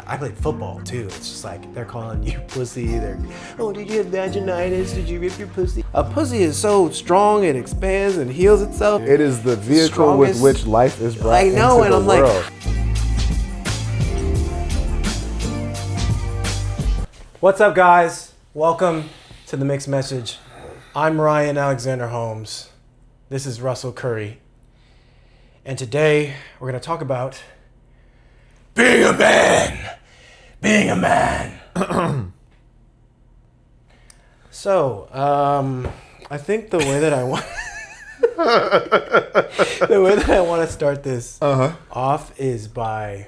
I played football too. It's just like they're calling you pussy. Did you have vaginitis? Did you rip your pussy? A pussy is so strong, it expands and heals itself. It is the vehicle with which life is brought into the world. Like, what's up, guys? Welcome to the Mixed Message. I'm Ryan Alexander Holmes. This is Russell Curry. And today we're going to talk about being a man. Being a man. So, I think the way that I want to start this off is by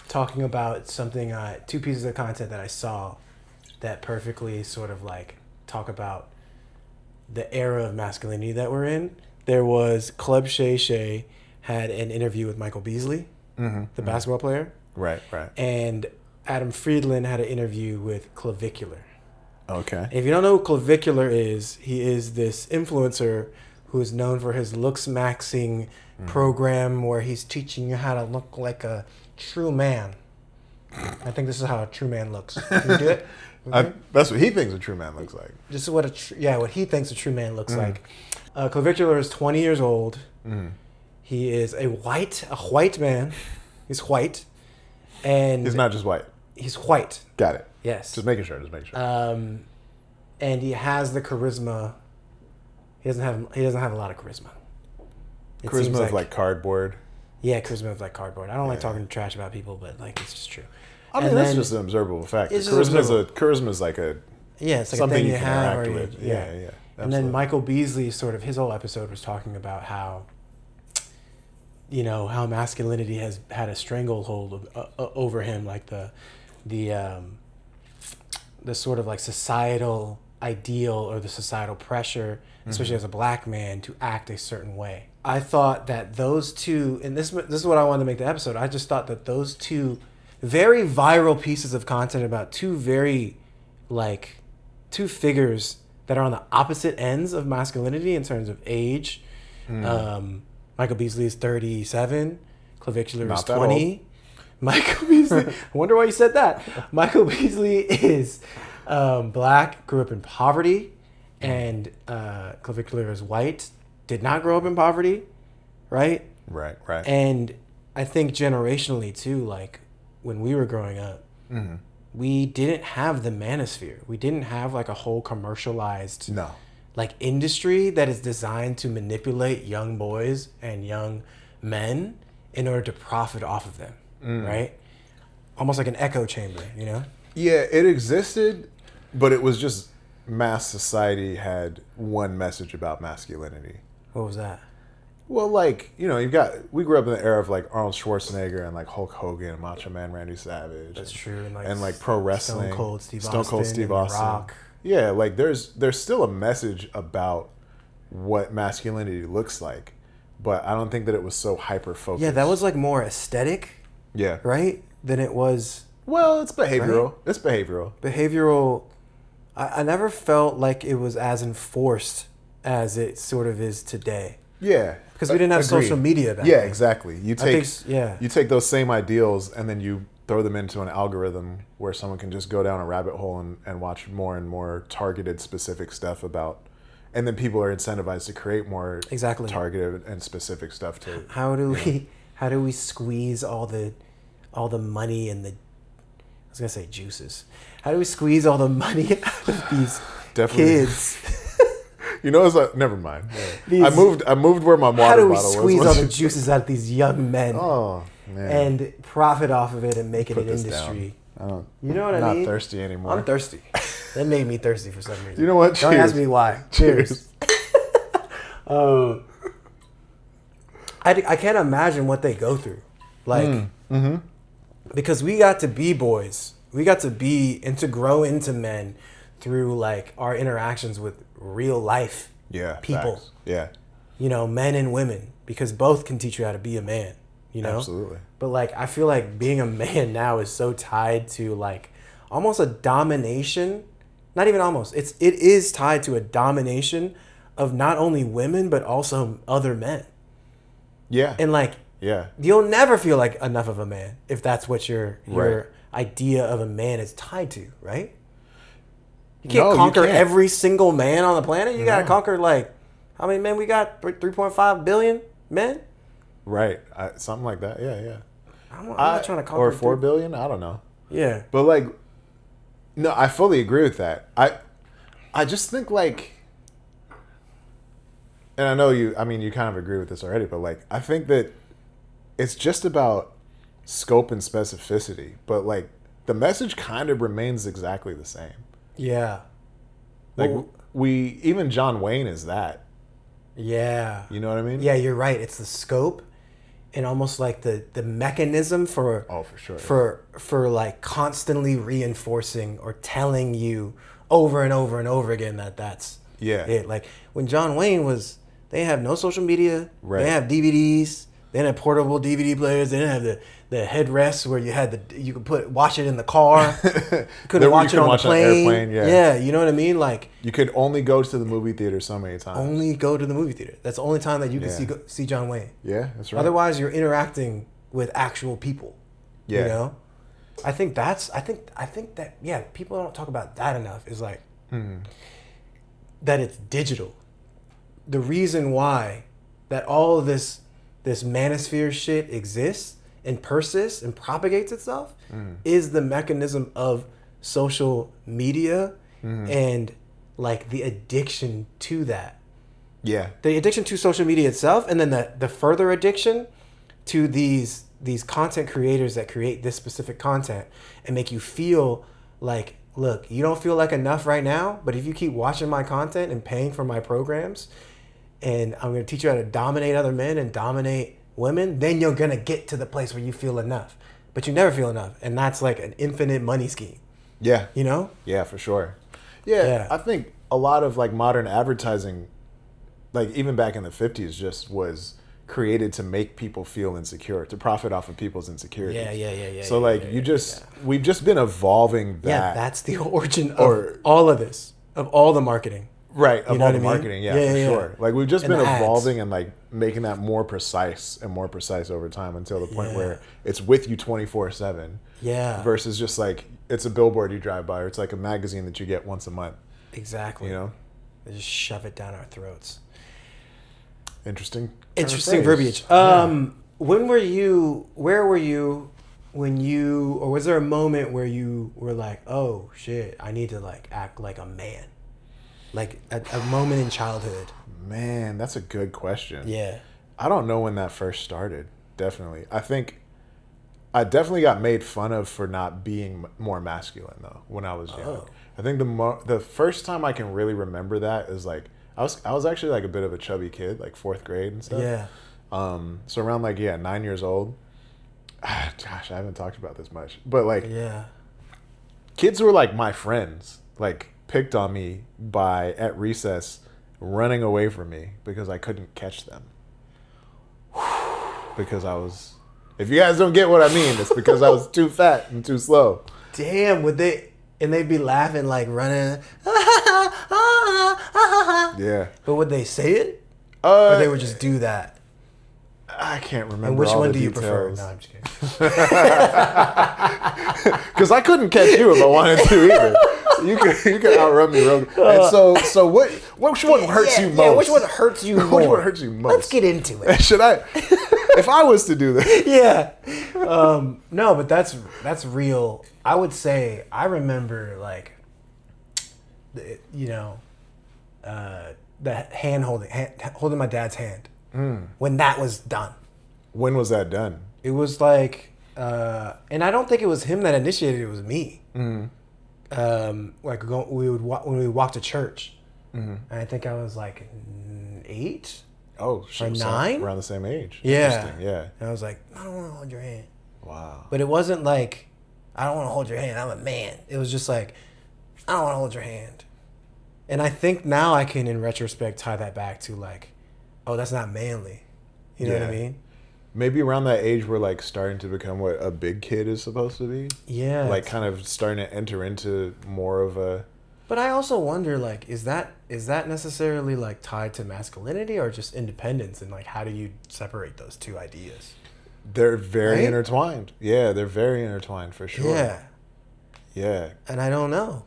talking about something, two pieces of content that I saw that perfectly sort of like talk about the era of masculinity that we're in. There was Club Shay Shay had an interview with Michael Beasley, the basketball player. Right. And Adam Friedland had an interview with Clavicular. Okay. If you don't know who Clavicular is, he is this influencer who is known for his looks maxing program where he's teaching you how to look like a true man. I think this is how a true man looks. Can you do it? Okay. That's what he thinks a true man looks like. Just what what he thinks a true man looks like. Clavicular is 20 years old. He is a white man. He's white. And he's not just white. He's white. Got it. Yes. Just making sure. And he has the charisma. He doesn't have a lot of charisma. Charisma of like cardboard. Yeah, charisma of like cardboard. I don't like talking trash about people, but like it's just true. I mean, that's just an observable fact. Charisma is like a it's like something a thing you you can have interact or with. Yeah. Absolutely. And then Michael Beasley, sort of his whole episode was talking about how, how masculinity has had a stranglehold over him, like the sort of like societal ideal or the societal pressure, especially as a black man, to act a certain way. I thought that those two, and this is what I wanted to make the episode. I just thought that those two very viral pieces of content about two figures that are on the opposite ends of masculinity in terms of age. Michael Beasley is 37. Clavicular is 20. Michael Beasley, I wonder why you said that. Michael Beasley is black, grew up in poverty, and Clavicular is white, did not grow up in poverty, right? Right. And I think generationally too, like when we were growing up, we didn't have the manosphere. We didn't have like a whole commercialized like industry that is designed to manipulate young boys and young men in order to profit off of them, right? Almost like an echo chamber, Yeah, it existed, but it was just mass society had one message about masculinity. What was that? Well, like, we grew up in the era of like Arnold Schwarzenegger and like Hulk Hogan, Macho Man Randy Savage. That's true. And like pro wrestling. Stone Cold Steve Austin. Rock. Yeah, like there's still a message about what masculinity looks like, but I don't think that it was so hyper focused. Yeah, that was like more aesthetic. Yeah. Right? Than it was. Well, it's behavioral. Right? It's behavioral. Behavioral. I never felt like it was as enforced as it sort of is today. Yeah. Because we didn't have social media back then. Yeah, exactly. You take those same ideals and then you throw them into an algorithm where someone can just go down a rabbit hole and watch more and more targeted specific stuff about, and then people are incentivized to create more targeted and specific stuff to. How do we squeeze all the money and I was gonna say juices. How do we squeeze all the money out of these kids? It's like, never mind. I moved where my water bottle was. How do we squeeze all the juices out of these young men? Oh, man. And profit off of it and make it an industry. You know what I mean? I'm not thirsty anymore. I'm thirsty. That made me thirsty for some reason. You know what? Don't ask me why. Cheers. I can't imagine what they go through. Like, because we got to be boys. We got to grow into men through like our interactions with real life people. Facts. Yeah. Men and women, because both can teach you how to be a man, Absolutely. But like, I feel like being a man now is so tied to like almost a domination, not even almost, it is tied to a domination of not only women, but also other men. Yeah. And like, you'll never feel like enough of a man if that's what your idea of a man is tied to, right? You can't conquer every single man on the planet. You gotta conquer like, how many men we got? 3.5 billion men? Right. Something like that. Yeah. I'm not trying to conquer. Or 4 billion? I don't know. Yeah. But like, no, I fully agree with that. I just think like, and I know you kind of agree with this already, but like, I think that it's just about scope and specificity, but like the message kind of remains exactly the same. Yeah. Like even John Wayne is that. Yeah. You know what I mean? Yeah, you're right. It's the scope and almost like the mechanism for for sure. For like constantly reinforcing or telling you over and over and over again that's it. Like when John Wayne they have no social media. Right. They have DVDs. They didn't have portable DVD players. They didn't have the headrests where you could watch it in the car. You couldn't watch it on the plane. Airplane, yeah, you know what I mean? Like you could only go to the movie theater so many times. Only go to the movie theater. That's the only time that you can see John Wayne. Yeah, that's right. Otherwise, you're interacting with actual people. Yeah. You know? I think that people don't talk about that enough is like that it's digital. The reason why that all of this manosphere shit exists and persists and propagates itself is the mechanism of social media and like the addiction to that. Yeah. The addiction to social media itself, and then the further addiction to these content creators that create this specific content and make you feel like, look, you don't feel like enough right now, but if you keep watching my content and paying for my programs, and I'm going to teach you how to dominate other men and dominate women, then you're going to get to the place where you feel enough. But you never feel enough. And that's like an infinite money scheme. Yeah. You know? Yeah, for sure. Yeah. I think a lot of like modern advertising, like even back in the 50s, just was created to make people feel insecure, to profit off of people's insecurity. Yeah. So like we've just been evolving that. Yeah, that's the origin of all of this, of all the marketing. Right, of all the marketing, for sure. Like we've just been evolving and like making that more precise over time until the point where it's with you 24/7. Yeah. Versus just like it's a billboard you drive by, or it's like a magazine that you get once a month. Exactly. You know? They just shove it down our throats. Interesting verbiage. Where were you or was there a moment where you were like, oh shit, I need to like act like a man? Like a moment in childhood. Man, that's a good question. Yeah. I don't know when that first started. Definitely. I think I definitely got made fun of for not being more masculine though when I was young. Oh. I think the first time I can really remember that is like I was actually like a bit of a chubby kid, like 4th grade and stuff. Yeah. So around like 9 years old. Gosh, I haven't talked about this much, but like kids were like my friends. Like picked on me at recess, running away from me because I couldn't catch them. Because I was, if you guys don't get what I mean, it's because I was too fat and too slow. Damn, they'd be laughing like running. Yeah. But would they say it? Or they would just do that? I can't remember. And which all one the do details. You prefer? No, I'm just kidding. Because I couldn't catch you if I wanted to either. You could outrun me real good. And so which one hurts you most? Yeah, which one hurts you more? Which one hurts you most? Let's get into it. Should I? If I was to do this. Yeah. No, but that's real. I would say I remember like, the hand holding my dad's hand when that was done. When was that done? It was like, and I don't think it was him that initiated it. It was me. Like when we would walk to church, and I think I was like 8. Oh, or 9, around the same age. Yeah, yeah. And I was like, I don't want to hold your hand. Wow. But it wasn't like, I don't want to hold your hand. I'm a man. It was just like, I don't want to hold your hand. And I think now I can, in retrospect, tie that back to like, oh, that's not manly. You know what I mean? Maybe around that age we're like starting to become what a big kid is supposed to be. Yeah. Like kind of starting to enter into more of a... But I also wonder, like, is that necessarily like tied to masculinity or just independence, and like how do you separate those two ideas? They're very intertwined. Yeah, they're very intertwined for sure. Yeah. Yeah. And I don't know.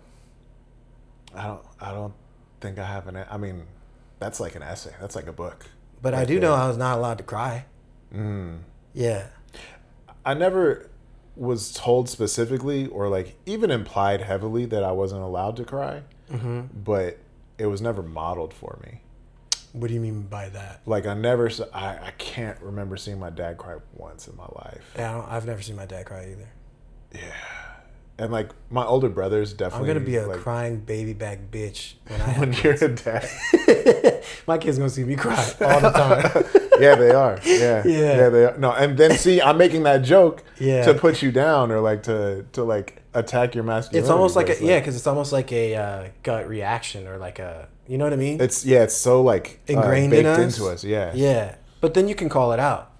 I don't think I have I mean, that's like an essay. That's like a book. But I do know I was not allowed to cry. Yeah. I never was told specifically or like even implied heavily that I wasn't allowed to cry. But it was never modeled for me. What do you mean by that? Like I can't remember seeing my dad cry once in my life. Yeah, I've never seen my dad cry either. Yeah. And like my older brothers definitely. I'm gonna be a crying baby back bitch when you're a dad. My kids gonna see me cry all the time. Yeah, they are. Yeah, they are. No, and then see, I'm making that joke to put you down or like to like attack your masculinity. It's almost like because it's almost like a gut reaction or like a, you know what I mean? It's so like ingrained baked in us. into us. Yeah. Yeah, but then you can call it out.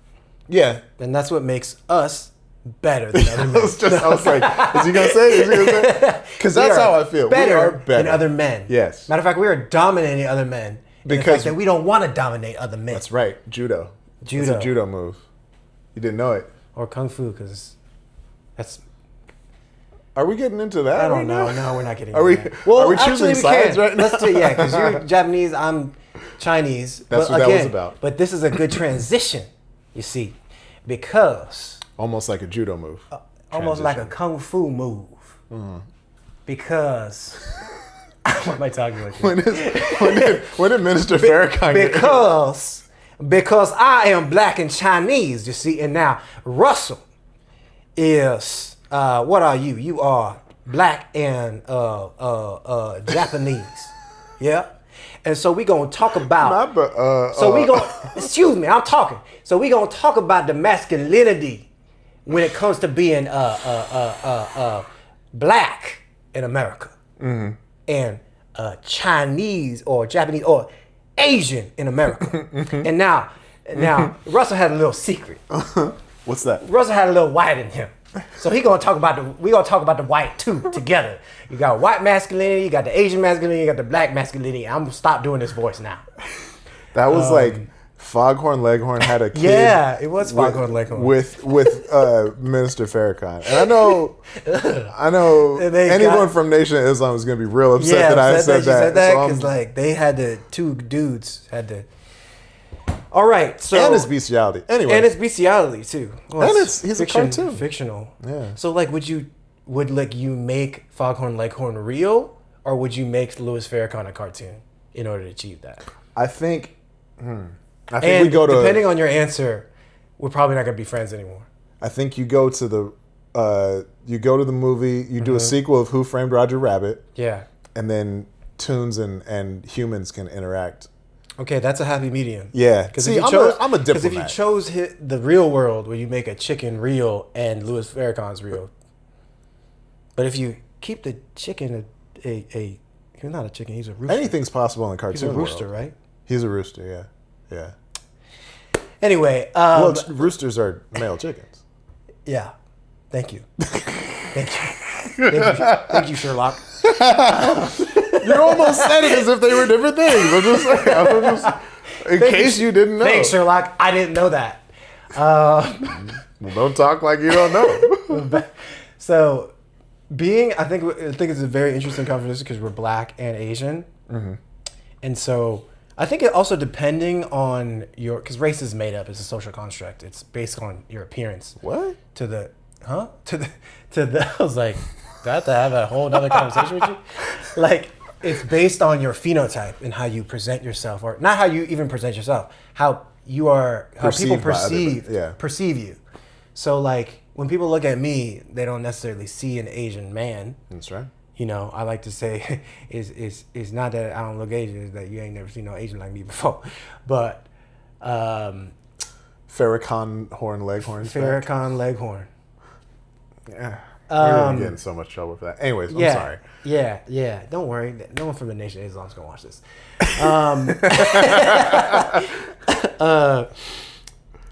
Yeah, and that's what makes us better than other men. I was like, is he gonna say? Because that's how I feel. We are better than other men. Yes. Matter of fact, we are dominating other men. Because the fact that we don't want to dominate other men. That's right. Judo. It's a judo move. You didn't know it. Or kung fu, because that's. Are we getting into that? I don't know. No, we're not getting. Are we choosing sides right now? Because you're Japanese, I'm Chinese. That's what that was about. But this is a good transition, you see, because. Almost like a judo move. Almost like a kung fu move. Because. Why am I talking like this? When did Minister Farrakhan because I am black and Chinese, you see, and now Russell is what are you? You are black and Japanese. Yeah? And so we gonna talk about excuse me, I'm talking. So we gonna talk about the masculinity when it comes to being black in America. And Chinese or Japanese or Asian in America. And now Russell had a little secret. What's that? Russell had a little white in him. So we gonna talk about the white too together. You got white masculinity, you got the Asian masculinity, you got the black masculinity. I'm gonna stop doing this voice now. That was like Foghorn Leghorn had a kid. Yeah, it was Foghorn Leghorn with Minister Farrakhan, and I know anyone from Nation of Islam is gonna be real upset that I said that. Because like they had the two dudes had to. All right, so and it's bestiality anyway, and it's bestiality too. Well, and he's a cartoon, fictional. Yeah. So like, would you make Foghorn Leghorn real, or would you make Louis Farrakhan a cartoon in order to achieve that? I think we go to, depending on your answer, we're probably not gonna be friends anymore. I think you go to the movie, you do a sequel of Who Framed Roger Rabbit. Yeah. And then Toons and humans can interact. Okay, that's a happy medium. Yeah. See, I'm a diplomat. Because if you chose the real world where you make a chicken real and Louis Farrakhan's real, but if you keep the chicken he's not a chicken, he's a rooster. Anything's possible in cartoon. He's a rooster, right? He's a rooster, yeah. Yeah. Anyway, roosters are male chickens. Yeah. Thank you. Thank you, Sherlock. You almost said it as if they were different things. In case you didn't know. Thanks, Sherlock. I didn't know that. Well, don't talk like you don't know. So, I think it's a very interesting conversation because we're black and Asian, and so I think it also depending on because race is made up. It's a social construct. It's based on your appearance. What? I was like, do I have to have a whole other conversation with you? Like, it's based on your phenotype and how you present yourself, or not how you even present yourself, how people perceive you. So like when people look at me, they don't necessarily see an Asian man. That's right. You know, I like to say it's not that I don't look Asian, it's that you ain't never seen no Asian like me before. But Farrakhan Leghorn. Farrakhan Leghorn. Yeah. We're getting so much trouble for that. Anyways, I'm sorry. Yeah. Don't worry. No one from the Nation of Islam is going to watch this.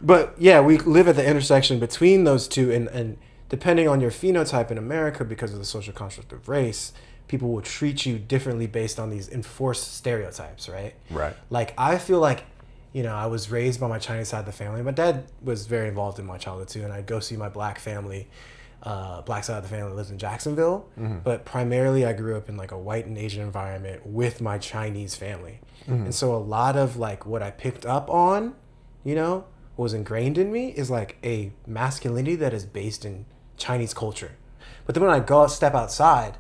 But yeah, we live at the intersection between those two. And depending on your phenotype in America, because of the social construct of race, people will treat you differently based on these enforced stereotypes, right? Right. Like, I feel like you know, I was raised by my Chinese side of the family. My dad was very involved in my childhood too, and I'd go see my black family. Black side of the family lives in Jacksonville, but primarily I grew up in like a white and Asian environment with my Chinese family. And so a lot of like what I picked up on, you know, what was ingrained in me is like a masculinity that is based in Chinese culture. But then when I step outside,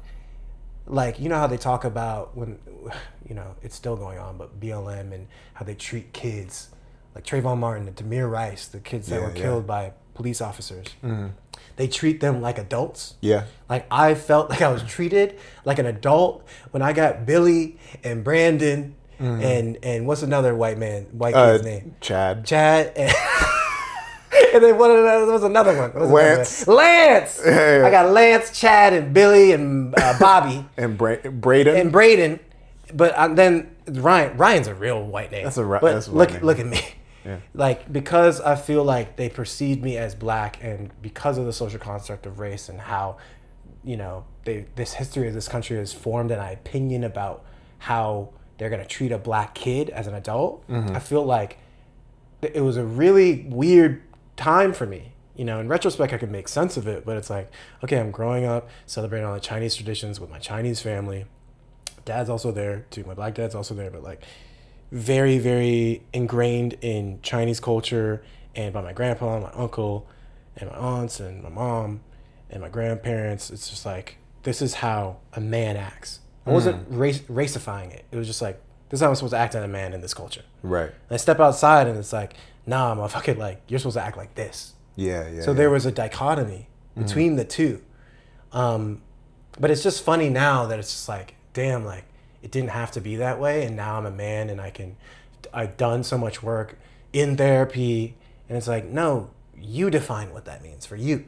like, you know how they talk about when, you know, it's still going on, but BLM and how they treat kids, like Trayvon Martin and Tamir Rice, the kids that were killed by police officers. They treat them like adults. Yeah. Like I felt like I was treated like an adult when I got Billy and Brandon and what's another white kid's name? Chad. And, and then there was another one. Lance. I got Lance, Chad, and Billy, and Bobby. And Braden. But then Ryan's a real white name. That's a white name. Look at me. Yeah. Like, because I feel like they perceived me as black, and because of the social construct of race and how, you know, this history of this country has formed an opinion about how they're going to treat a black kid as an adult, I feel like it was a really weird time for me. You know, in retrospect, I could make sense of it, but it's like, okay, I'm growing up, celebrating all the Chinese traditions with my Chinese family. Dad's also there too. My black dad's also there, but like very, very ingrained in Chinese culture, and by my grandpa and my uncle and my aunts and my mom and my grandparents. It's just like, this is how a man acts. I wasn't racifying it. It was just like, this is how I'm supposed to act as a man in this culture. Right. And I step outside and it's like, nah, motherfucker, like, you're supposed to act like this. So there was a dichotomy between the two. But it's just funny now that it's just like, damn, like, it didn't have to be that way, and now I'm a man, and I've done so much work in therapy, and it's like, no, you define what that means for you.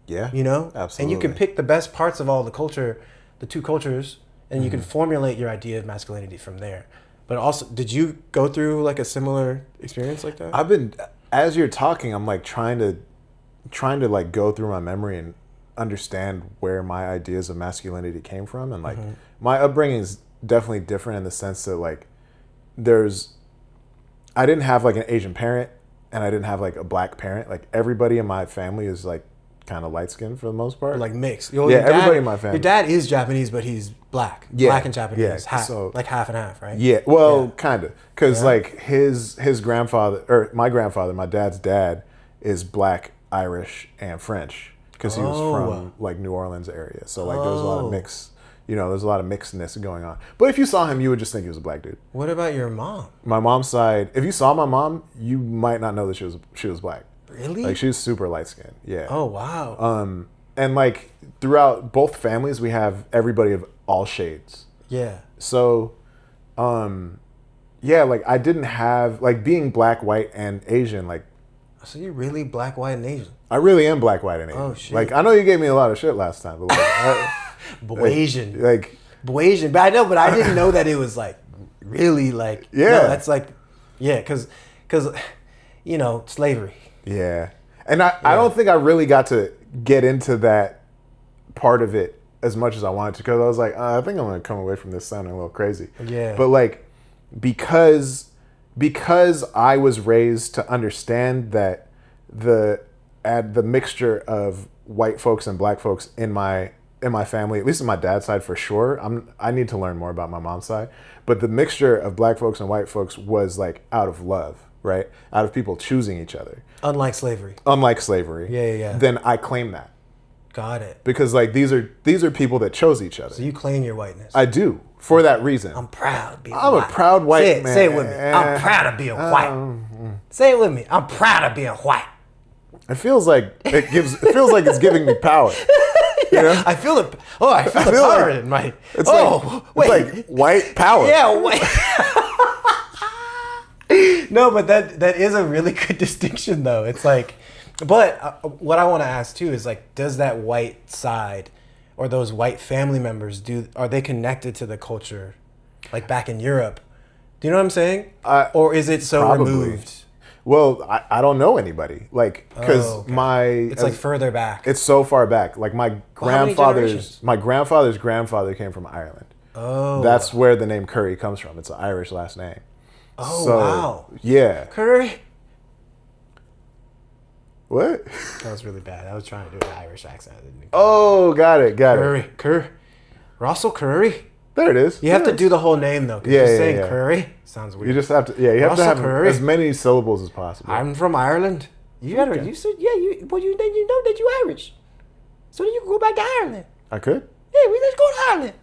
Yeah. You know? Absolutely. And you can pick the best parts of all the culture, the two cultures, and you can formulate your idea of masculinity from there. But also, did you go through like a similar experience like that? As you're talking, I'm like trying to like go through my memory and understand where my ideas of masculinity came from, and like my upbringing is definitely different in the sense that like I didn't have like an Asian parent, and I didn't have like a black parent. Like everybody in my family is like kind of light skinned for the most part, like mixed. Everybody in my family. Your dad is Japanese, but he's black. Black and Japanese, like half and half, right? Yeah, well, kind of, because like his grandfather, or my grandfather, my dad's dad, is black, Irish, and French, because he was from like New Orleans area. So like there's a lot of mix. You know, there's a lot of mixedness going on. But if you saw him, you would just think he was a black dude. What about your mom? My mom's side, if you saw my mom, you might not know that she was black. Really? Like, she was super light skinned. Yeah. Oh, wow. And like throughout both families, we have everybody of all shades. Yeah. So, yeah, like I didn't have, like, being black, white, and Asian, like. So you're really black, white, and Asian? I really am black, white, and Asian. Oh, shit. Like, I know you gave me a lot of shit last time, but like, Boasian. Boasian. But I didn't know that it was like really like, no, that's like, because you know, slavery. Yeah. And I don't think I really got to get into that part of it as much as I wanted to, because I was like, I think I'm going to come away from this sounding a little crazy. Yeah. But like, because I was raised to understand that the mixture of white folks and black folks in my family, at least on my dad's side for sure. I need to learn more about my mom's side, but the mixture of black folks and white folks was like out of love, right? Out of people choosing each other. Unlike slavery. Yeah. Then I claim that. Got it. Because like these are people that chose each other. So you claim your whiteness. I do, for that reason. I'm proud of being white. I'm a proud white man. Say it with me. I'm proud of being white. Say it with me. I'm proud of being white. It feels like it's giving me power. You know? I feel it. Oh, I feel the power in my. It's like white power. Yeah, white. No, but that is a really good distinction, though. It's like, but what I want to ask too is like, does that white side or those white family members are they connected to the culture, like back in Europe? Do you know what I'm saying? Or is it so probably removed? Well, I don't know anybody, like, because it's like further back. It's so far back. Like my grandfather's grandfather came from Ireland. Oh, that's where the name Curry comes from. It's an Irish last name. Oh, so, wow. Yeah. Curry. What? That was really bad. I was trying to do an Irish accent. Got it. Curry. Russell Curry. There it is. You have to do the whole name though. Because just saying Curry sounds weird. You just have to. Yeah, you have Russell to have Curry. as many syllables as possible. I'm from Ireland. You gotta. Okay. You said you know that you Irish, so then you can go back to Ireland. I could. Yeah, let's go to Ireland.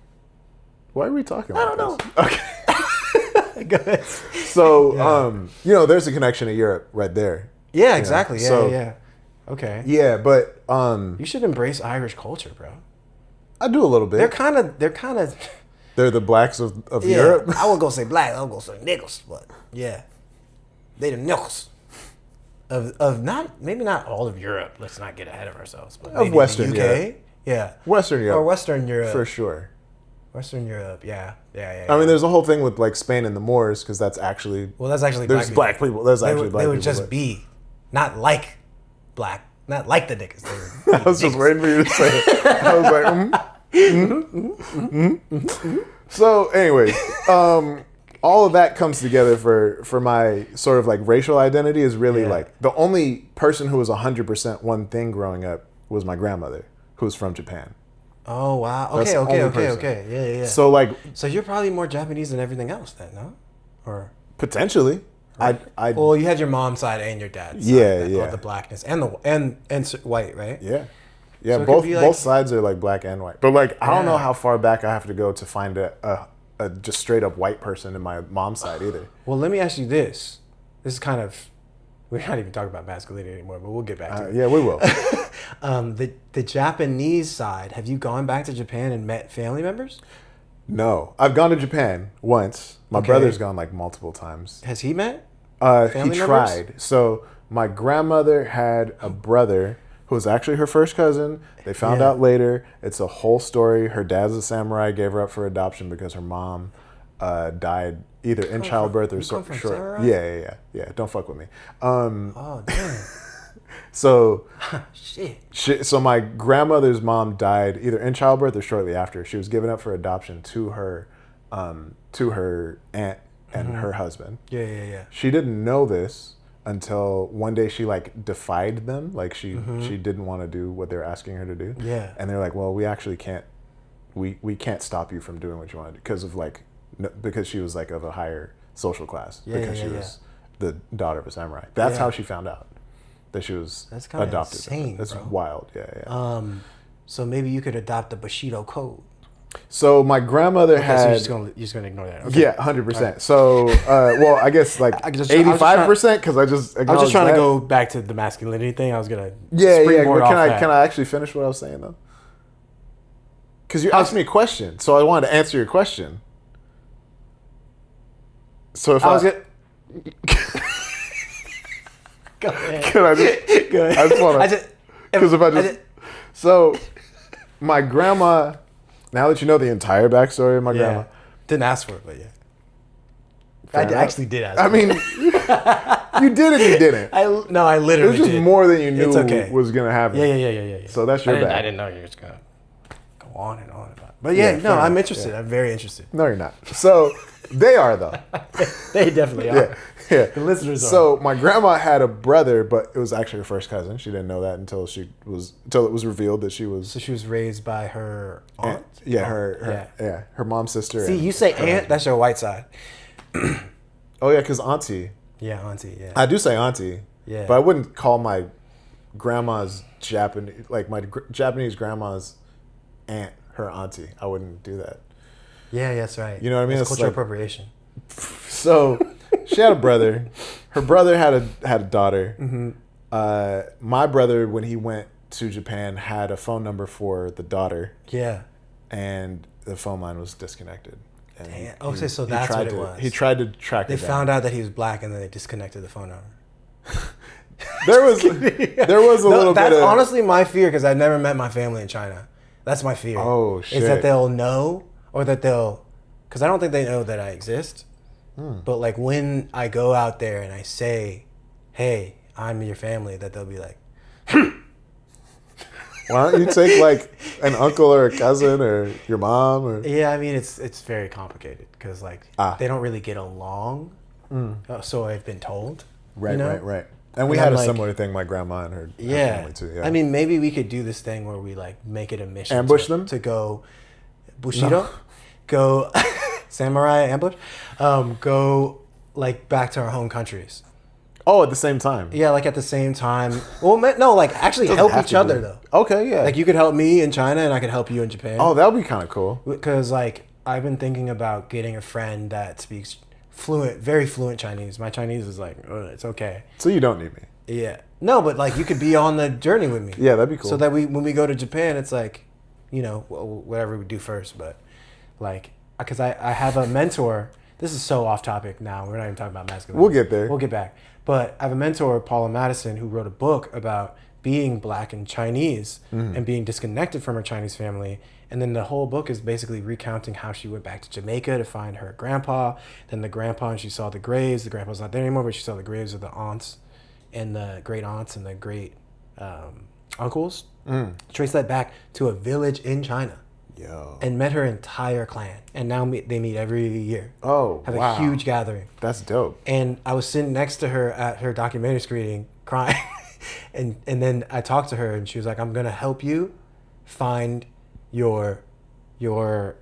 Why are we talking? I don't know. Okay. Go ahead. So, there's a connection to Europe right there. Yeah, exactly. Yeah. Okay. Yeah, but you should embrace Irish culture, bro. I do a little bit. They're kind of. They're the blacks of Europe. I won't go say black. I'll go say niggles, but yeah, they the niggles of maybe not all of Europe. Let's not get ahead of ourselves. But of Western the UK, Europe. Yeah, Western Europe or Western Europe for sure. Western Europe, yeah. I mean, there's a whole thing with like Spain and the Moors because that's actually there's black people. There's actually black people. They would just be not like black, not like the niggas. I was just waiting for you to say it. I was like, So, anyways, all of that comes together for my sort of like racial identity is really like the only person who was 100% one thing growing up was my grandmother, who was from Japan. Oh wow! Okay. Yeah. So you're probably more Japanese than everything else, then, no? Or potentially, I. Well, you had your mom's side and your dad's side. The blackness and white, right? Yeah. So both sides are like black and white. But like, I don't know how far back I have to go to find a just straight up white person in my mom's side either. Well, let me ask you this. This is kind of, we're not even talking about masculinity anymore, but we'll get back to it. Yeah, we will. The Japanese side, have you gone back to Japan and met family members? No. I've gone to Japan once. My brother's gone like multiple times. Has he met family tried. Members? So my grandmother had a brother who was actually her first cousin. They found out later. It's a whole story. Her dad's a samurai, gave her up for adoption because her mom died either in childbirth or short. Yeah. Don't fuck with me. Oh damn. So shit. So my grandmother's mom died either in childbirth or shortly after. She was given up for adoption to her aunt and her husband. Yeah. She didn't know this until one day she like defied them. Like she didn't want to do what they were asking her to do. Yeah. And they're like, well, we actually can't. We can't stop you from doing what you want to do because she was like of a higher social class because she was the daughter of a samurai. That's how she found out that she was That's kind of adopted. Insane, That's bro. wild. Yeah. So maybe you could adopt the Bushido code. So my grandmother had. So you're just gonna ignore that. Okay. Yeah, 100%. Right. So, well, I guess like 85% because I was just trying to go back to the masculinity thing. I was gonna. Yeah. Can I actually finish what I was saying though? Because you asked me a question, so I wanted to answer your question. So if I was gonna. Go ahead. Can I just? Go ahead. I just want to. Because if I just. So, my grandma. Now that you know the entire backstory of my grandma. Didn't ask for it, but yeah. I actually did ask. I mean, you did and you didn't. I literally. It was just did. more than you knew was gonna happen. Yeah. So that's your bad. I didn't know you were just gonna go on and on about it. But I'm interested. Yeah. I'm very interested. No, you're not. So they are though. They definitely are. Yeah. The listeners are. So my grandma had a brother, but it was actually her first cousin. She didn't know that until it was revealed that she was. So she was raised by her aunt. Her mom's sister. See, you say aunt, that's your white side. Oh yeah, because auntie. Yeah, auntie. Yeah. I do say auntie. Yeah. But I wouldn't call my grandma's Japanese, like my Japanese grandma's aunt, her auntie. I wouldn't do that. Yeah, that's right. You know what I mean? It's cultural appropriation. So she had a brother. Her brother had a daughter. Mm-hmm. My brother, when he went to Japan, had a phone number for the daughter. Yeah. And the phone line was disconnected. And damn. Okay, so that's what it was. He tried to track it down. They found out that he was black, and then they disconnected the phone number. There was a little bit. That's honestly my fear because I've never met my family in China. That's my fear. Oh shit! Is that they'll know or that they'll, because I don't think they know that I exist. But like when I go out there and I say, "Hey, I'm your family," that they'll be like, why don't you take like an uncle or a cousin or your mom or? Yeah, I mean it's very complicated because like they don't really get along. So I've been told. Right, you know? right. And we had a similar thing, my grandma and her family too. Yeah. I mean, maybe we could do this thing where we like make it a mission. Ambush them? To go Bushido, go samurai ambush, go like back to our home countries. Oh, at the same time. Yeah, like at the same time. Well, no, like actually help each other though. Okay, yeah. Like you could help me in China and I could help you in Japan. Oh, that would be kind of cool. Because like I've been thinking about getting a friend that speaks very fluent Chinese. My Chinese is like, it's okay. So you don't need me. Yeah. No, but like you could be on the journey with me. Yeah, that'd be cool. So that when we go to Japan, it's like, you know, whatever we do first. But like, because I have a mentor. This is so off topic now. We're not even talking about masculinity. We'll get there. We'll get back. But I have a mentor, Paula Madison, who wrote a book about being black and Chinese and being disconnected from her Chinese family. And then the whole book is basically recounting how she went back to Jamaica to find her grandpa. Then the grandpa, and she saw the graves. The grandpa's not there anymore, but she saw the graves of the aunts and the great aunts and the great uncles. Trace that back to a village in China. Yo. And met her entire clan. And now they meet every year. Oh, Have wow. a huge gathering. That's dope. And I was sitting next to her at her documentary screening crying. and then I talked to her and she was like, I'm going to help you find your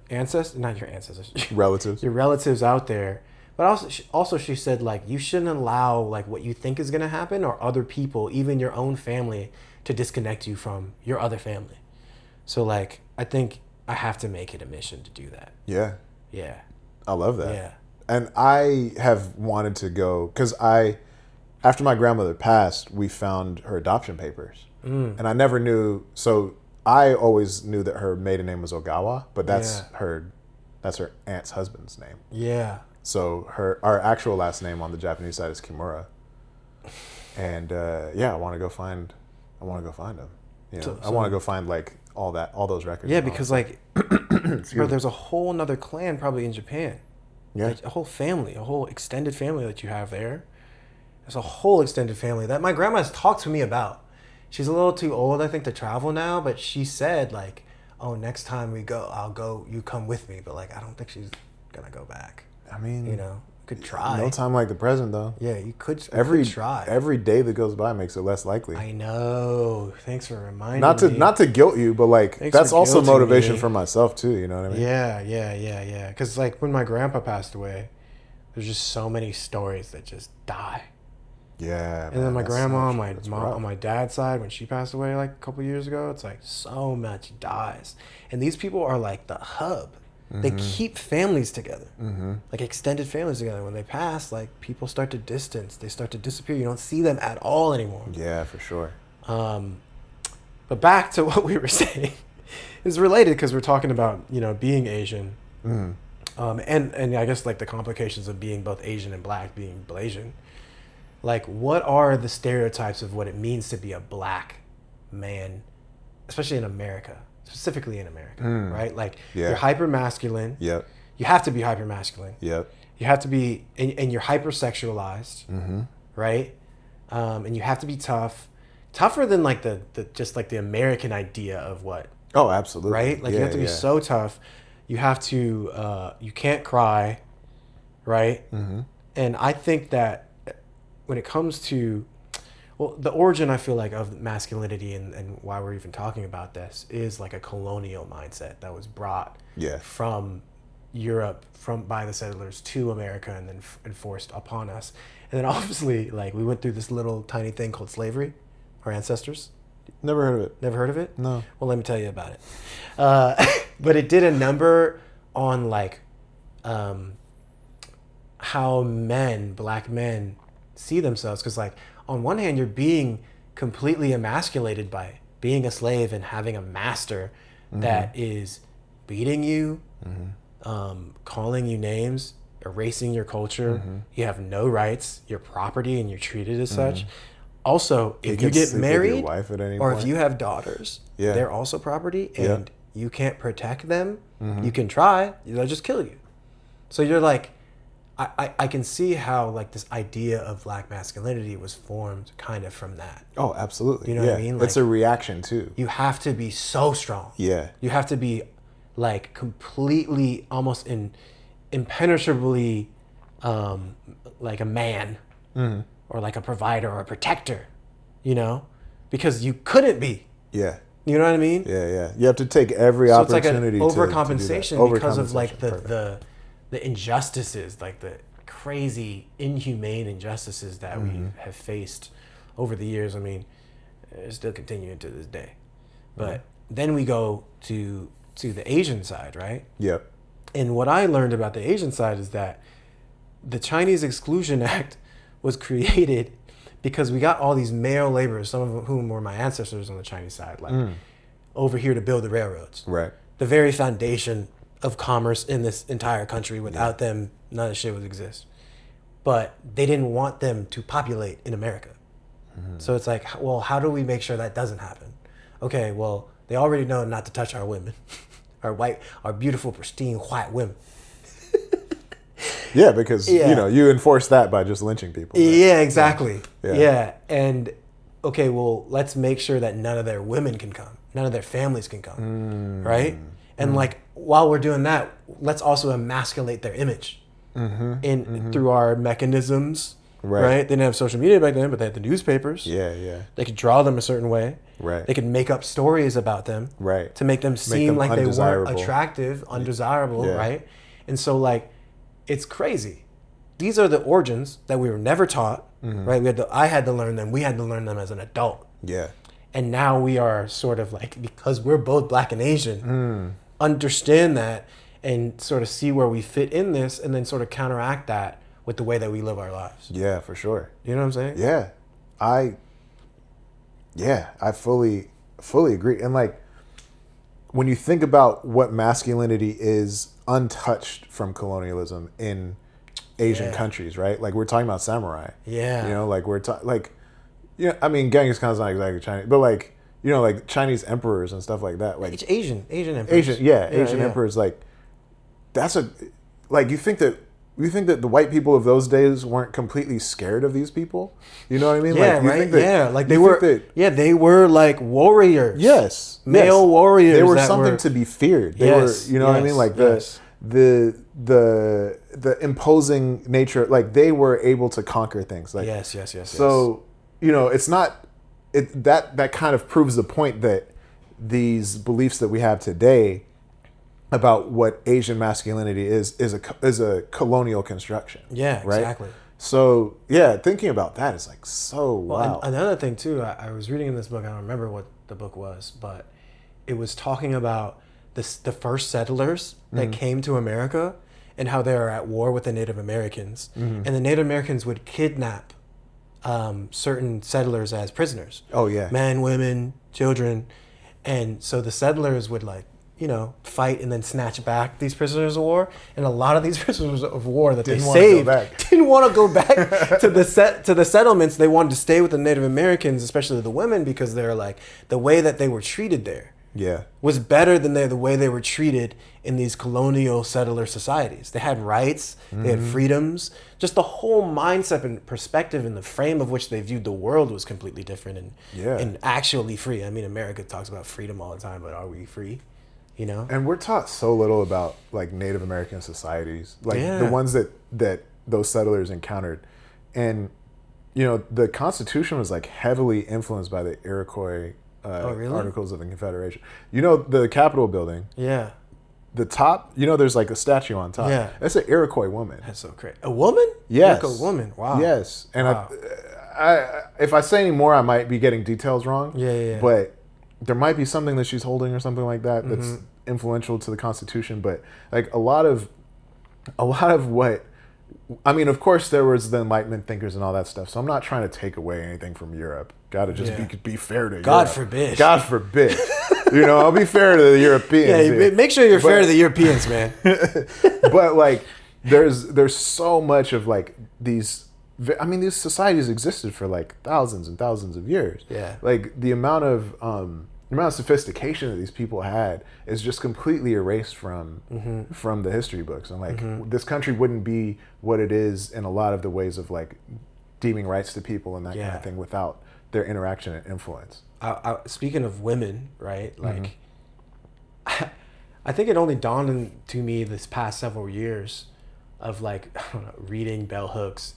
ancestors, not your ancestors. Relatives. Your relatives out there. But also she said, like, you shouldn't allow, like, what you think is going to happen or other people, even your own family, to disconnect you from your other family. So, like, I think I have to make it a mission to do that. Yeah. Yeah. I love that. Yeah. And I have wanted to go, because after my grandmother passed, we found her adoption papers. And I never knew, so I always knew that her maiden name was Ogawa, but that's her aunt's husband's name. Yeah. So our actual last name on the Japanese side is Kimura. And I want to go find them. You know, I want to go find like all those records. Yeah, because like, bro, there's a whole nother clan probably in Japan. Yeah. Like a whole family, a whole extended family that you have there. There's a whole extended family that my grandma has talked to me about. She's a little too old, I think, to travel now, but she said like, oh, next time we go, I'll go, you come with me. But like, I don't think she's gonna go back. I mean, you know, could try. No time like the present, though. Yeah, you could try. Every day that goes by makes it less likely. I know. Thanks for reminding me. Not to guilt you, but like that's also motivation for myself too. You know what I mean? Yeah. Because like when my grandpa passed away, there's just so many stories that just die. Yeah. And then my grandma, my mom, on my dad's side, when she passed away like a couple years ago, it's like so much dies. And these people are like the hub. They keep families together, like extended families together. When they pass, like people start to distance. They start to disappear. You don't see them at all anymore. Yeah, for sure. But back to what we were saying, is related because we're talking about, you know, being Asian, and I guess like the complications of being both Asian and black, being Blasian. Like, what are the stereotypes of what it means to be a black man, especially in America? Specifically in America, right? Like, you're hyper masculine. Yep. You have to be hyper masculine. Yep. You have to be, and you're hypersexualized, right? And you have to be tougher than like the just like the American idea of what. Oh, absolutely. Right? Like you have to be so tough. You have to. You can't cry, right? And I think that when it comes to, well, the origin, I feel like, of masculinity and why we're even talking about this is like a colonial mindset that was brought from Europe, by the settlers to America and then enforced upon us. And then obviously, like, we went through this little tiny thing called slavery, our ancestors. Never heard of it. Never heard of it? No. Well, let me tell you about it. But it did a number on like how black men see themselves. Because like, on one hand, you're being completely emasculated by being a slave and having a master that is beating you, calling you names, erasing your culture. You have no rights. You're property and you're treated as such. Also, if you get married or if you have daughters, they're also property and you can't protect them. You can try. They'll just kill you. So you're like, I can see how like this idea of black masculinity was formed kind of from that. Oh, absolutely. You know what I mean? Like, it's a reaction too. You have to be so strong. Yeah. You have to be like completely, almost impenetrably like a man or like a provider or a protector, you know, because you couldn't be. Yeah. You know what I mean? Yeah. You have to take every opportunity. It's like an overcompensation because of like the injustices, like the crazy, inhumane injustices that we have faced over the years. I mean, it's still continuing to this day. But then we go to the Asian side, right? Yep. And what I learned about the Asian side is that the Chinese Exclusion Act was created because we got all these male laborers, some of whom were my ancestors on the Chinese side, like over here to build the railroads. Right. The very foundation of commerce in this entire country. Without them, none of this shit would exist. But they didn't want them to populate in America. So it's like, well, how do we make sure that doesn't happen? Okay, well, they already know not to touch our women. Our beautiful, pristine white women. Yeah, because you enforce that by just lynching people. Right? Yeah, exactly. Yeah. And okay, well, let's make sure that none of their women can come, none of their families can come, right? And like while we're doing that, let's also emasculate their image through our mechanisms. Right. They didn't have social media back then, but they had the newspapers. Yeah. They could draw them a certain way. Right. They could make up stories about them. Right. To make them seem like they weren't attractive, undesirable, right? And so like, it's crazy. These are the origins that we were never taught, right? I had to learn them. We had to learn them as an adult. Yeah. And now we are sort of like, because we're both Black and Asian, understand that and sort of see where we fit in this and then sort of counteract that with the way that we live our lives. Yeah, for sure. You know what I'm saying? Yeah. I fully agree. And like, when you think about what masculinity is untouched from colonialism in Asian countries, right? Like we're talking about samurai. Yeah. You know, like I mean, Genghis Khan's not exactly Chinese, but like, you know, like Chinese emperors and stuff like that. Like it's Asian emperors. Asian emperors. Like you think that the white people of those days weren't completely scared of these people? You know what I mean? Yeah, like, you right. Think that, like they were. They were like warriors. Yes, male warriors. They were something to be feared. They were, you know what I mean? Like the imposing nature. Like they were able to conquer things. Like yes. So you know, it's not that kind of proves the point that these beliefs that we have today about what Asian masculinity is a colonial construction. Yeah, right? Exactly. So yeah, thinking about that is like so wow. Another thing too, I was reading in this book. I don't remember what the book was, but it was talking about the first settlers that came to America and how they were at war with the Native Americans, and the Native Americans would kidnap certain settlers as prisoners. Oh yeah, men, women, children, and so the settlers would fight and then snatch back these prisoners of war. And a lot of these prisoners of war that they saved didn't want to go back to the settlements. They wanted to stay with the Native Americans, especially the women, because they're like, the way that they were treated there was better than the way they were treated in these colonial settler societies. They had rights, they had freedoms. Just the whole mindset and perspective and the frame of which they viewed the world was completely different and actually free. I mean, America talks about freedom all the time, but are we free? You know? And we're taught so little about like Native American societies, like the ones that those settlers encountered. And, you know, the Constitution was like heavily influenced by the Iroquois Articles of the Confederation. You know, the Capitol building. Yeah. The top, you know, there's like a statue on top. Yeah. That's an Iroquois woman. That's so crazy. A woman? Yes. Iroquois woman. Wow. Yes. And I if I say any more, I might be getting details wrong. Yeah. But there might be something that she's holding or something like that that's influential to the Constitution. But like a lot of what, I mean, of course there was the Enlightenment thinkers and all that stuff. So I'm not trying to take away anything from Europe. Got to just be fair to God Europe. forbid. God forbid. You know, I'll be fair to the Europeans. Yeah, make sure you're fair to the Europeans, man. But like, there's so much of like these. I mean, these societies existed for like thousands and thousands of years. Yeah. Like the amount of sophistication that these people had is just completely erased from the history books. And like this country wouldn't be what it is in a lot of the ways of like deeming rights to people and that kind of thing without their interaction and influence. Speaking of women, right? Like, I think it only dawned to me this past several years of like, I don't know, reading Bell Hooks,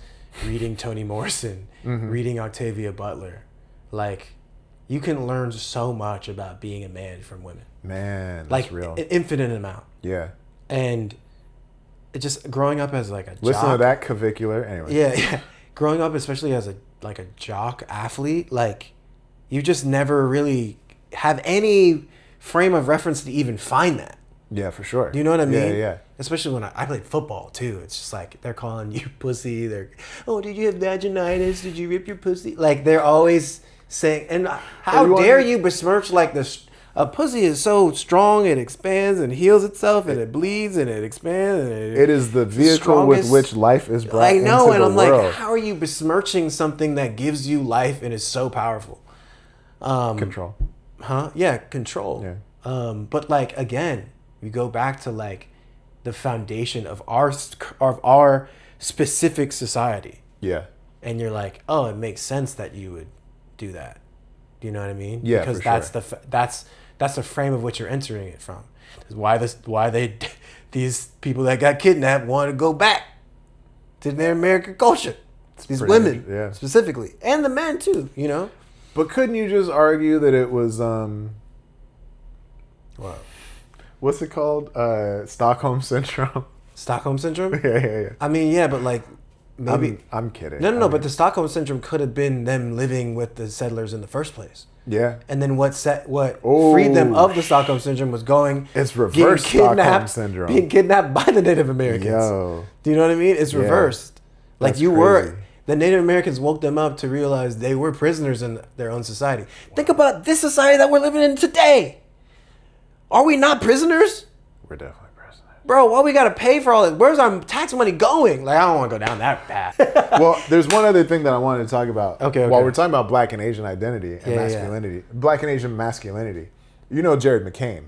reading Toni Morrison, reading Octavia Butler. Like, you can learn so much about being a man from women. Man, that's like, real. An infinite amount. Yeah. And it just growing up as like a listen jock, to that clavicular anyway. Yeah. Growing up, especially as a jock athlete, like, you just never really have any frame of reference to even find that. Yeah, for sure. Do you know what I mean? Yeah. Especially when I played football too. It's just like they're calling you pussy. Oh, did you have vaginitis? Did you rip your pussy? Like, they're always saying, and how dare you besmirch like this? A pussy is so strong, it expands and heals itself, and it bleeds and it expands. And it is the vehicle with which life is brought into the world. I know, and I'm like, how are you besmirching something that gives you life and is so powerful? Control. Huh? Yeah, control. Yeah. But like, again, we go back to like the foundation of our specific society. Yeah. And you're like, oh, it makes sense that you would do that. Do you know what I mean? Yeah, because for that's the frame of which you're entering it from. These people that got kidnapped want to go back to their American culture. These women, specifically, and the men too. You know. But couldn't you just argue that it was what's it called? Stockholm syndrome. Stockholm syndrome? Yeah. I mean, yeah, but like, maybe I'm kidding. No. But the Stockholm syndrome could have been them living with the settlers in the first place. Yeah. And then what freed them of the Stockholm syndrome was it's reverse Stockholm syndrome. Being kidnapped by the Native Americans. Yo. Do you know what I mean? It's reversed. Like, the Native Americans woke them up to realize they were prisoners in their own society. Wow. Think about this society that we're living in today. Are we not prisoners? We're definitely prisoners. Bro, why we got to pay for all this? Where's our tax money going? Like, I don't want to go down that path. Well, there's one other thing that I wanted to talk about. Okay. While we're talking about Black and Asian identity and masculinity. Yeah. Black and Asian masculinity. You know Jared McCain.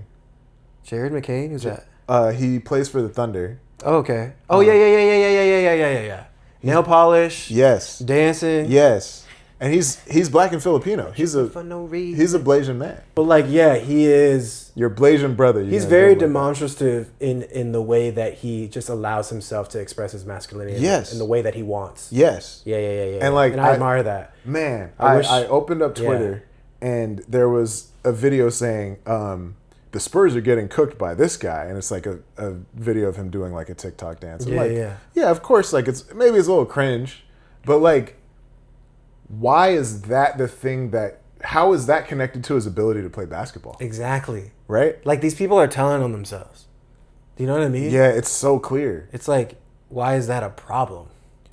Jared McCain? Who's that? He plays for the Thunder. Oh, okay. Oh, yeah. Nail polish. Yes. Dancing. Yes. And he's Black and Filipino. He's a Blasian man. But like, yeah, he is your Blasian brother. He's very demonstrative in the way that he just allows himself to express his masculinity. Yes. In the way that he wants. Yes. Yeah. And like, I admire that. Man, I opened up Twitter and there was a video saying the Spurs are getting cooked by this guy, and it's like a video of him doing like a TikTok dance. Yeah, of course, like it's a little cringe, but like, why is that the thing how is that connected to his ability to play basketball? Exactly. Right? Like, these people are telling on themselves. Do you know what I mean? Yeah, it's so clear. It's like, why is that a problem?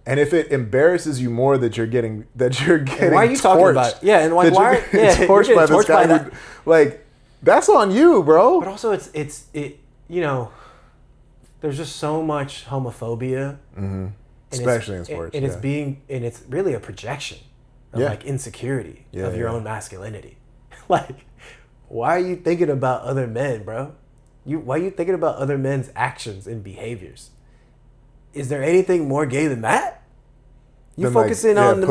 And if it embarrasses you more that you're getting why are you talking about it? Yeah, and like, why are you torched by this guy who, like, that's on you, bro. But also, it's you know, there's just so much homophobia, especially in sports, and it's really a projection of like insecurity of your own masculinity. Like, why are you thinking about other men, bro? Why are you thinking about other men's actions and behaviors? Is there anything more gay than that? You focusing on the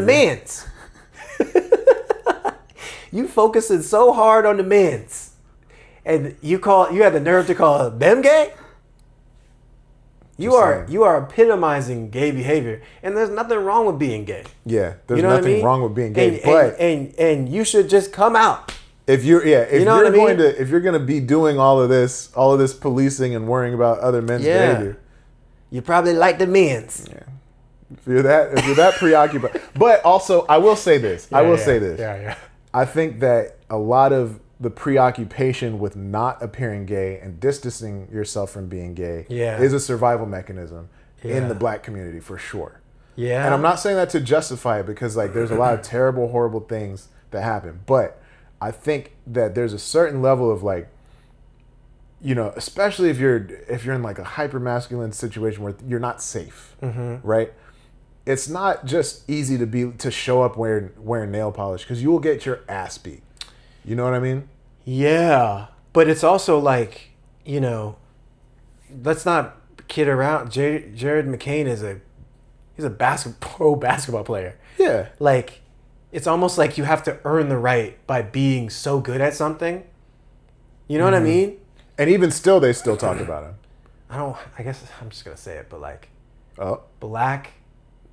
man's. You focusing so hard on the men's, and you have the nerve to call them gay. You are epitomizing gay behavior, and there's nothing wrong with being gay. Yeah, there's nothing wrong with being gay, and you should just come out. If you're going to be doing all of this policing and worrying about other men's behavior, you probably like the men's. Yeah. If you're that preoccupied, but also I will say this. Yeah. I think that a lot of the preoccupation with not appearing gay and distancing yourself from being gay is a survival mechanism in the Black community for sure. Yeah. And I'm not saying that to justify it, because like there's a lot of terrible, horrible things that happen. But I think that there's a certain level of like, you know, especially if you're in like a hyper masculine situation where you're not safe, right? It's not just easy to show up wearing nail polish, because you will get your ass beat. You know what I mean? Yeah, but it's also like, you know, let's not kid around. Jared McCain is he's a pro basketball player. Yeah, like, it's almost like you have to earn the right by being so good at something. You know what I mean? And even still, they still talk about him. I guess I'm just gonna say it, but like, Oh. black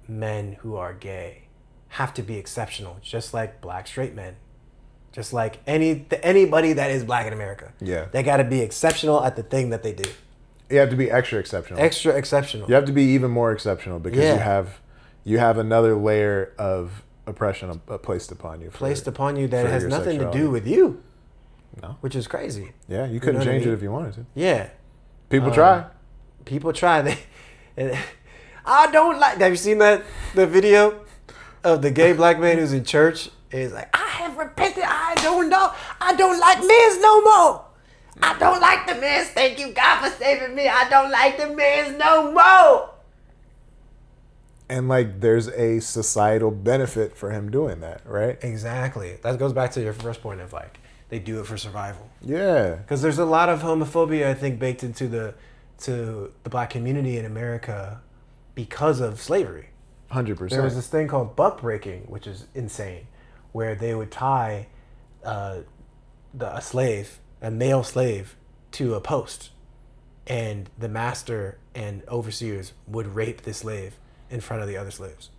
men who are gay have to be exceptional, just like black straight men, just like anybody that is black in America. Yeah. They got to be exceptional at the thing that they do. You have to be extra exceptional. Extra exceptional. You have to be even more exceptional because you have another layer of oppression placed upon you. Placed upon you that has nothing to do with you. No. Which is crazy. Yeah, you couldn't change it if you wanted to. Yeah. People try. People try. I don't like. Have you seen the video of the gay black man who's in church? He's like, I have repented. I don't like men's no more. I don't like the men's. Thank you, God, for saving me. I don't like the men's no more. And like, there's a societal benefit for him doing that, right? Exactly. That goes back to your first point of like, they do it for survival. Yeah. Because there's a lot of homophobia, I think, baked into the black community in America because of slavery. 100%. There was this thing called buck breaking, which is insane, where they would tie a male slave, to a post, and the master and overseers would rape the slave in front of the other slaves.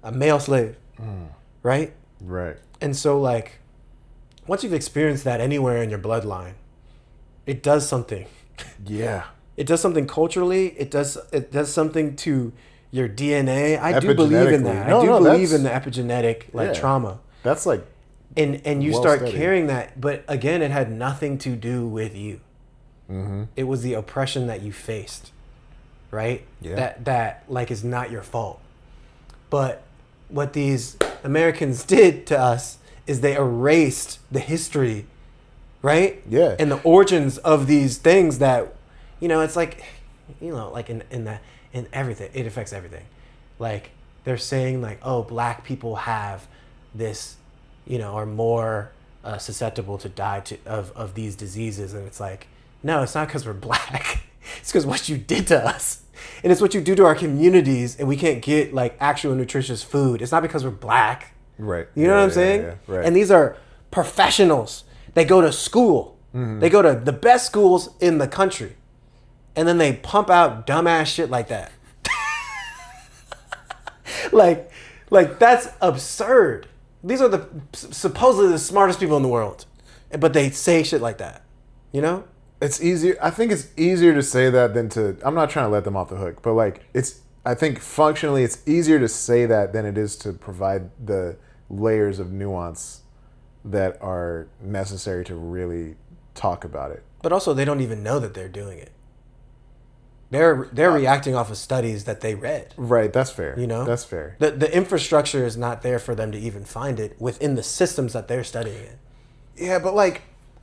A male slave, right? Right. And so, like, once you've experienced that anywhere in your bloodline, it does something. Yeah. It does something culturally. It does something to your DNA. I do believe in that. I do believe in the epigenetic trauma. That's like, and you start carrying that, but again, it had nothing to do with you. Mm-hmm. It was the oppression that you faced, right? Yeah. That like is not your fault. But what these Americans did to us is they erased the history, right? Yeah. And the origins of these things that, it's like, like in everything, it affects everything. Like, they're saying like, oh, black people have this, are more susceptible to die of these diseases. And it's like, no, it's not because we're black. It's because what you did to us. And it's what you do to our communities, and we can't get like actual nutritious food. It's not because we're black. Right. You know what I'm saying? Yeah, right. And these are professionals. They go to school. Mm-hmm. They go to the best schools in the country. And then they pump out dumbass shit like that. like that's absurd. These are supposedly the smartest people in the world, but they say shit like that. It's easier. I think it's easier to say that than to. I'm not trying to let them off the hook, but like I think functionally it's easier to say that than it is to provide the layers of nuance that are necessary to really talk about it. But also, they don't even know that they're doing it. They're reacting off of studies that they read. Right, that's fair. That's fair. The infrastructure is not there for them to even find it within the systems that they're studying in. Yeah, but like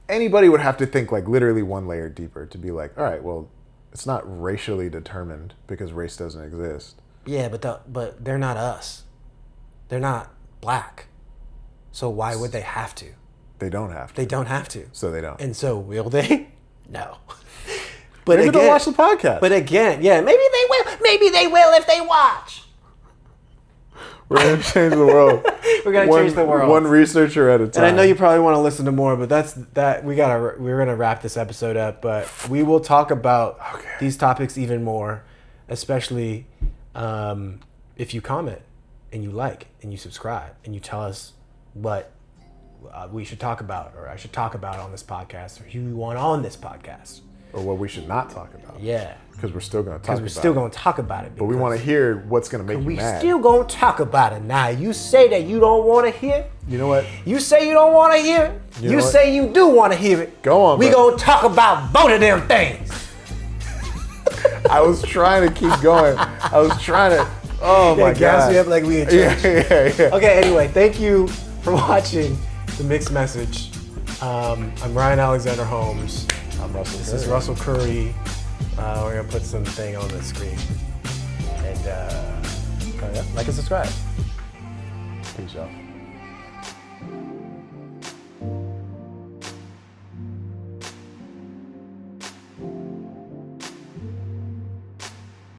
anybody would have to think like literally one layer deeper to be like, all right, well, it's not racially determined because race doesn't exist. Yeah, but they're not us. They're not black. So why would they have to? They don't have to. They don't have to. So they don't. And so will they? No. But maybe again, they'll watch the podcast. But again, yeah, maybe they will. Maybe they will if they watch. We're going to change the world. We're going to change the world. One researcher at a time. And I know you probably want to listen to more, but we're going to wrap this episode up, but we will talk about these topics even more, especially if you comment and you like and you subscribe and you tell us what we should talk about, or I should talk about on this podcast, or who you want on this podcast. Or what we should not talk about. Yeah. Because we're still going to talk about it. Because we're still going to talk about it. But we want to hear what's going to make you mad. We still going to talk about it. Now, you say that you don't want to hear. You know what? You say you don't want to hear it. You say you do want to hear it. Go on, we going to talk about both of them things. I was trying to keep going. Oh, my God. Gas me up like we in church. Yeah. Okay, anyway, thank you for watching The Mixed Message. I'm Ryan Alexander Holmes. I'm Russell This is Russell Curry. We're going to put something on the screen. And like and subscribe. Peace out.